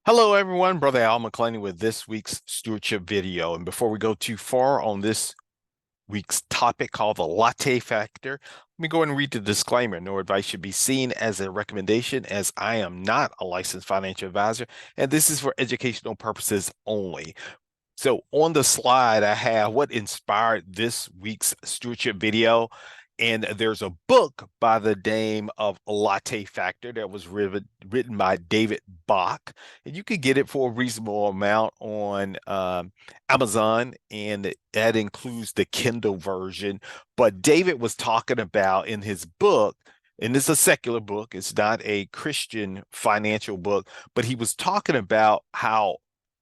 Hello, everyone. Brother Al McClain with this week's stewardship video. And before we go too far on this week's topic called the latte factor, let me go ahead and read the disclaimer. No advice should be seen as a recommendation, as I am not a licensed financial advisor, and this is for educational purposes only. So on the slide, I have what inspired this week's stewardship video. And there's a book by the name of Latte Factor that was written by David Bach. And you could get it for a reasonable amount on Amazon, and that includes the Kindle version. But David was talking about in his book, and it's a secular book, it's not a Christian financial book, but he was talking about how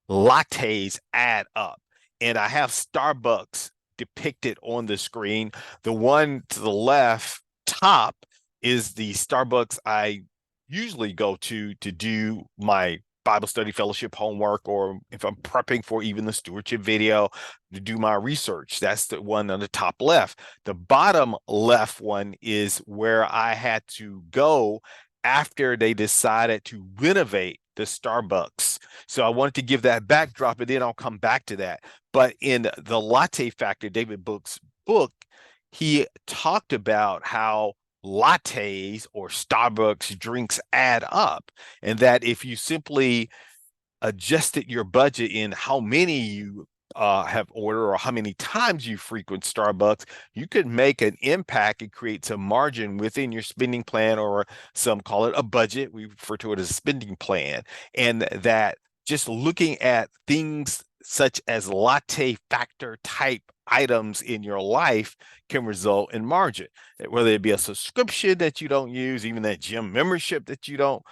lattes add up. And I have Starbucks depicted on the screen. The one to the left top is the Starbucks I usually go to do my Bible study fellowship homework, or if I'm prepping for even the stewardship video to do my research. That's the one on the top left. The bottom left one is where I had to go after they decided to renovate the Starbucks. So I wanted to give that backdrop, and then I'll come back to that. But in the Latte Factor, David Book's book, he talked about how lattes or Starbucks drinks add up, and that if you simply adjusted your budget in how many you have ordered or how many times you frequent Starbucks, you could make an impact and create some margin within your spending plan, or some call it a budget. We refer to it as a spending plan. And that just looking at things such as latte factor type items in your life can result in margin, whether it be a subscription that you don't use, even that gym membership that you don't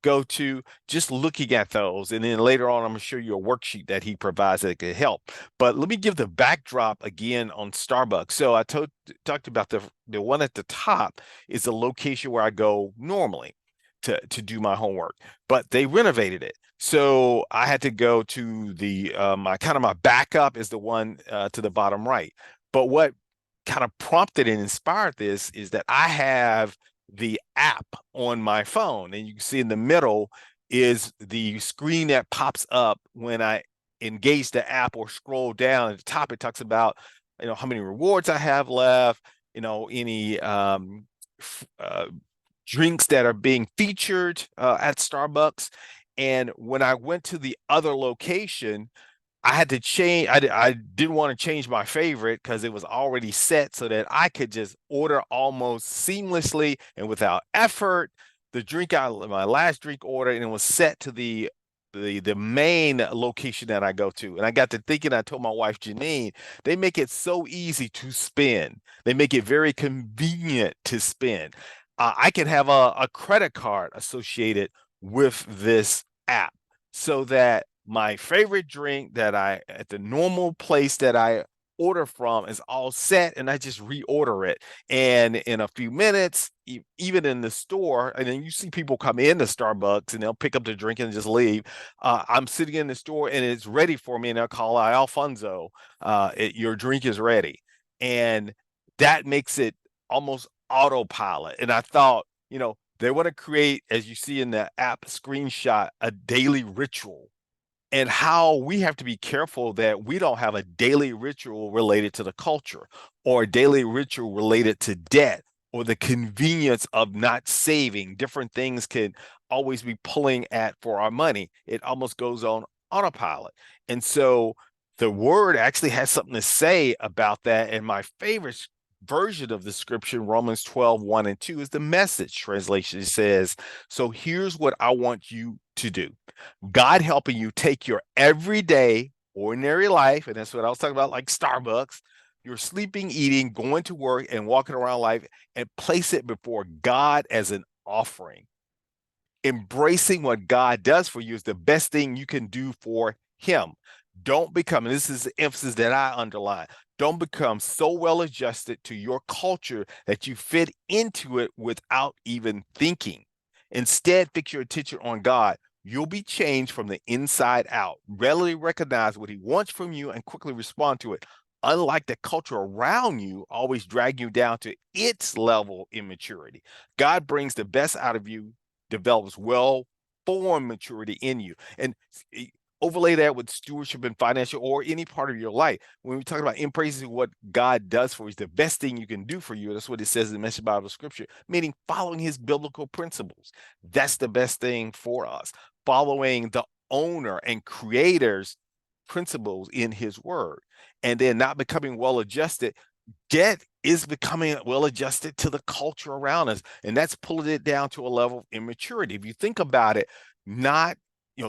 go to, just looking at those. And then later on, I'm going to show you a worksheet that he provides that could help. But let me give the backdrop again on Starbucks. So I talked about the one at the top is the location where I go normally to do my homework, but they renovated it. So I had to go to the my backup is the one to the bottom right. But what kind of prompted and inspired this is that I have the app on my phone, and you can see in the middle is the screen that pops up when I engage the app or scroll down. At the top, it talks about how many rewards I have left, any drinks that are being featured at Starbucks. And when I went to the other location, I had to change. I didn't want to change my favorite because it was already set so that I could just order almost seamlessly and without effort the drink my last drink order, and it was set to the main location that I go to. And I got to thinking, I told my wife Janine, they make it so easy to spend. They make it very convenient to spend. I can have a credit card associated with this app, so that my favorite drink that I at the normal place that I order from is all set, and I just reorder it. And in a few minutes, even in the store, and then you see people come into Starbucks and they'll pick up the drink and just leave. I'm sitting in the store and it's ready for me, and they'll call Alfonso, your drink is ready. And that makes it almost autopilot. And I thought, they want to create, as you see in the app screenshot, a daily ritual, and how we have to be careful that we don't have a daily ritual related to the culture, or a daily ritual related to debt, or the convenience of not saving. Different things can always be pulling at for our money. It almost goes on autopilot. And so the word actually has something to say about that. And my favorite version of the scripture, Romans 12:1 and 2, is the Message translation. It says, so here's what I want you to do. God helping you take your everyday, ordinary life, and that's what I was talking about, like Starbucks, your sleeping, eating, going to work, and walking around life, and place it before God as an offering. Embracing what God does for you is the best thing you can do for Him. Don't become, and this is the emphasis that I underline, don't become so well adjusted to your culture that you fit into it without even thinking. Instead, fix your attention on God. You'll be changed from the inside out. Readily recognize what He wants from you and quickly respond to it. Unlike the culture around you, always drag you down to its level of immaturity. God brings the best out of you, develops well form maturity in you. And overlay that with stewardship and financial or any part of your life. When we talk about embracing what God does for you, is the best thing you can do for you. That's what it says in the Message Bible Scripture, meaning following his biblical principles. That's the best thing for us. Following the owner and creator's principles in his word, and then not becoming well adjusted. Debt is becoming well adjusted to the culture around us, and that's pulling it down to a level of immaturity. If you think about it, not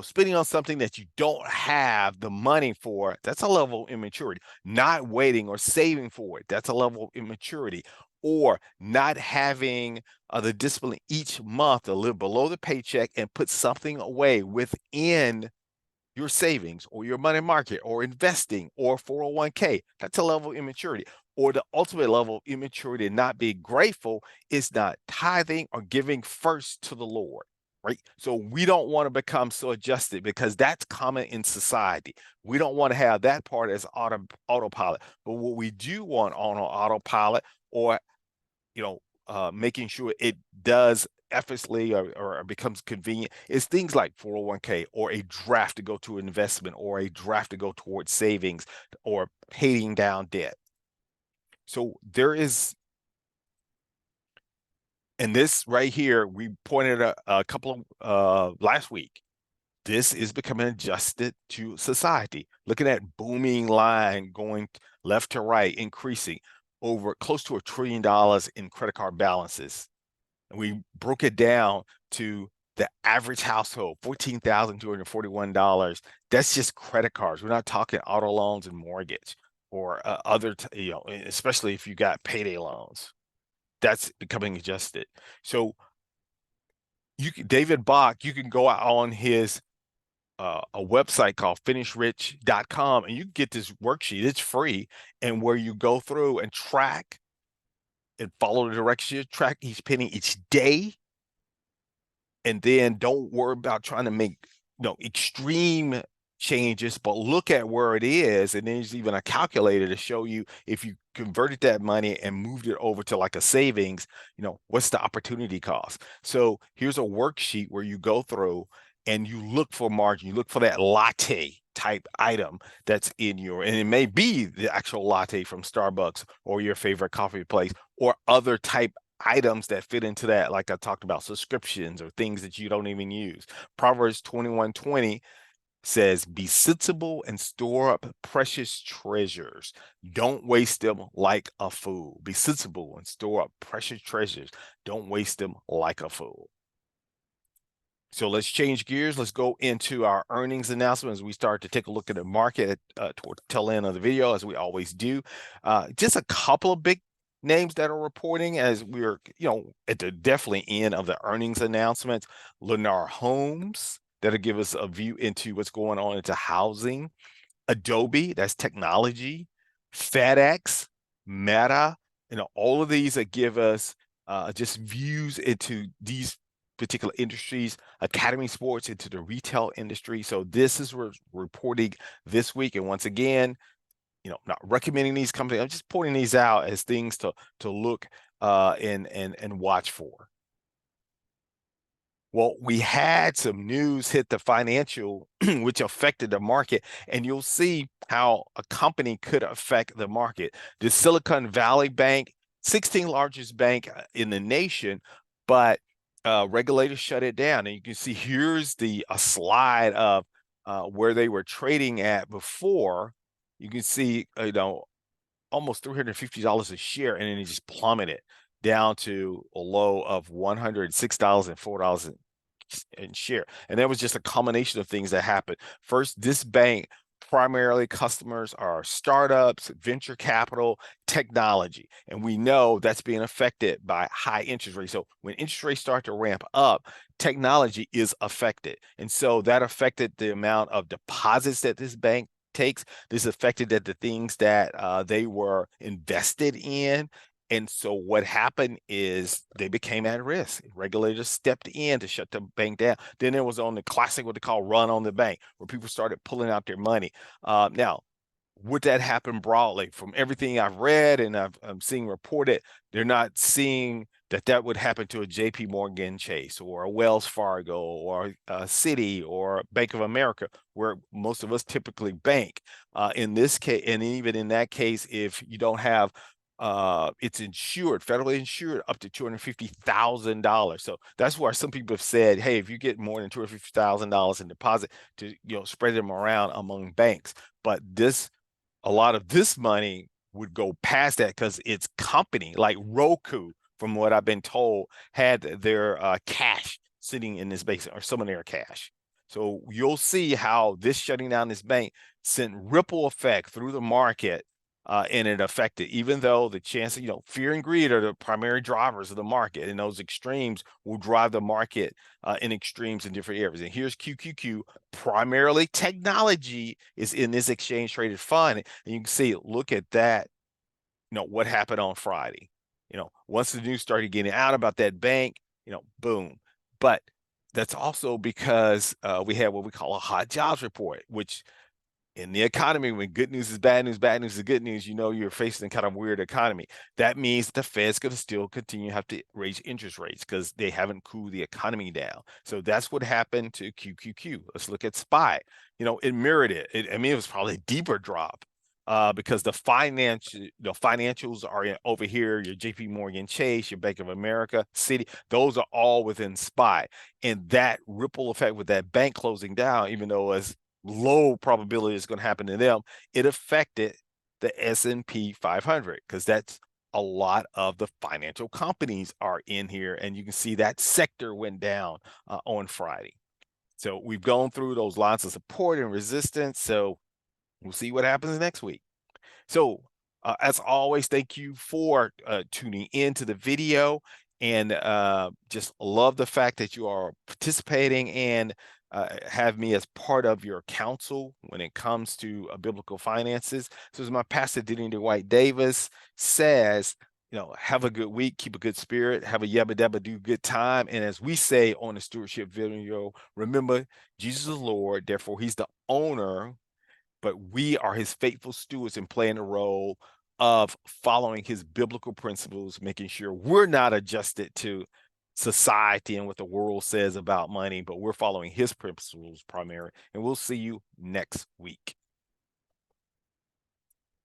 spending on something that you don't have the money for, that's a level of immaturity. Not waiting or saving for it, that's a level of immaturity. Or not having the discipline each month to live below the paycheck and put something away within your savings or your money market or investing or 401k. That's a level of immaturity. Or the ultimate level of immaturity, not being grateful, is not tithing or giving first to the Lord, right? So we don't want to become so adjusted, because that's common in society. We don't want to have that part as autopilot. But what we do want on autopilot, or making sure it does effortlessly or becomes convenient, is things like 401k, or a draft to go to investment, or a draft to go towards savings, or paying down debt. So there is, and this right here, we pointed a couple of last week, this is becoming adjusted to society. Looking at booming line going left to right, increasing over close to $1 trillion in credit card balances. And we broke it down to the average household, $14,241. That's just credit cards. We're not talking auto loans and mortgage or other, especially if you got payday loans. That's becoming adjusted. So David Bach, you can go out on his a website called finishrich.com, and you get this worksheet. It's free, and where you go through and track and follow the directions, track each penny each day, and then don't worry about trying to make extreme changes, but look at where it is. And then there's even a calculator to show you, if you converted that money and moved it over to like a savings, what's the opportunity cost. So here's a worksheet where you go through and you look for margin, you look for that latte type item that's in and it may be the actual latte from Starbucks or your favorite coffee place, or other type items that fit into that, like I talked about, subscriptions or things that you don't even use. Proverbs 21:20 says, be sensible and store up precious treasures. Don't waste them like a fool. Be sensible and store up precious treasures. Don't waste them like a fool. So let's change gears. Let's go into our earnings announcement as we start to take a look at the market toward the tail end of the video, as we always do. Just a couple of big names that are reporting as we're, at the definitely end of the earnings announcements. Lennar Homes, that'll give us a view into what's going on into housing. Adobe, that's technology. FedEx, Meta, all of these that give us just views into these particular industries. Academy Sports into the retail industry. So this is reporting this week. And once again, not recommending these companies. I'm just pointing these out as things to look and watch for. Well, we had some news hit the financial, which affected the market, and you'll see how a company could affect the market. The Silicon Valley Bank, 16th largest bank in the nation, but regulators shut it down. And you can see here's a slide of where they were trading at before. You can see, almost $350 a share, and then it just plummeted down to a low of $106 and $4 in share. And that was just a combination of things that happened. First, this bank, primarily customers are startups, venture capital, technology. And we know that's being affected by high interest rates. So when interest rates start to ramp up, technology is affected. And so that affected the amount of deposits that this bank takes. This affected the things that they were invested in. And so what happened is they became at risk. Regulators stepped in to shut the bank down. Then there was on the classic, what they call run on the bank, where people started pulling out their money. Now, would that happen broadly? From everything I've read and I'm seeing reported, they're not seeing that would happen to a JP Morgan Chase or a Wells Fargo or a Citi or Bank of America, where most of us typically bank. In this case, and even in that case, if you don't have it's insured, federally insured up to $250,000. So that's where some people have said, hey, if you get more than $250,000 in deposit, to spread them around among banks. But a lot of this money would go past that because it's company like Roku, from what I've been told, had their cash sitting in this base, or some of their cash. So you'll see how this shutting down this bank sent ripple effect through the market, and it affected, even though the chance of, fear and greed are the primary drivers of the market, and those extremes will drive the market in extremes in different areas. And here's QQQ, primarily technology is in this exchange traded fund. And you can see, look at that, what happened on Friday. Once the news started getting out about that bank, boom. But that's also because we had what we call a hot jobs report, which in the economy, when good news is bad news is good news, you're facing a kind of weird economy. That means the Fed's going to still continue to have to raise interest rates because they haven't cooled the economy down. So that's what happened to QQQ. Let's look at SPY. It mirrored it. I mean, it was probably a deeper drop because the financials are over here. Your JP Morgan Chase, your Bank of America, Citi, those are all within SPY. And that ripple effect with that bank closing down, even though as low probability is going to happen to them, it affected the S&P 500 because that's a lot of the financial companies are in here, and you can see that sector went down on Friday. So we've gone through those lines of support and resistance, so we'll see what happens next week. So as always, thank you for tuning into the video, and just love the fact that you are participating and have me as part of your counsel when it comes to biblical finances. So as my pastor, Denny Dwight Davis, says, have a good week, keep a good spirit, have a yabba dabba do good time. And as we say on the stewardship video, remember, Jesus is Lord, therefore he's the owner, but we are his faithful stewards and playing the role of following his biblical principles, making sure we're not adjusted to society and what the world says about money, but we're following his principles primarily. And we'll see you next week.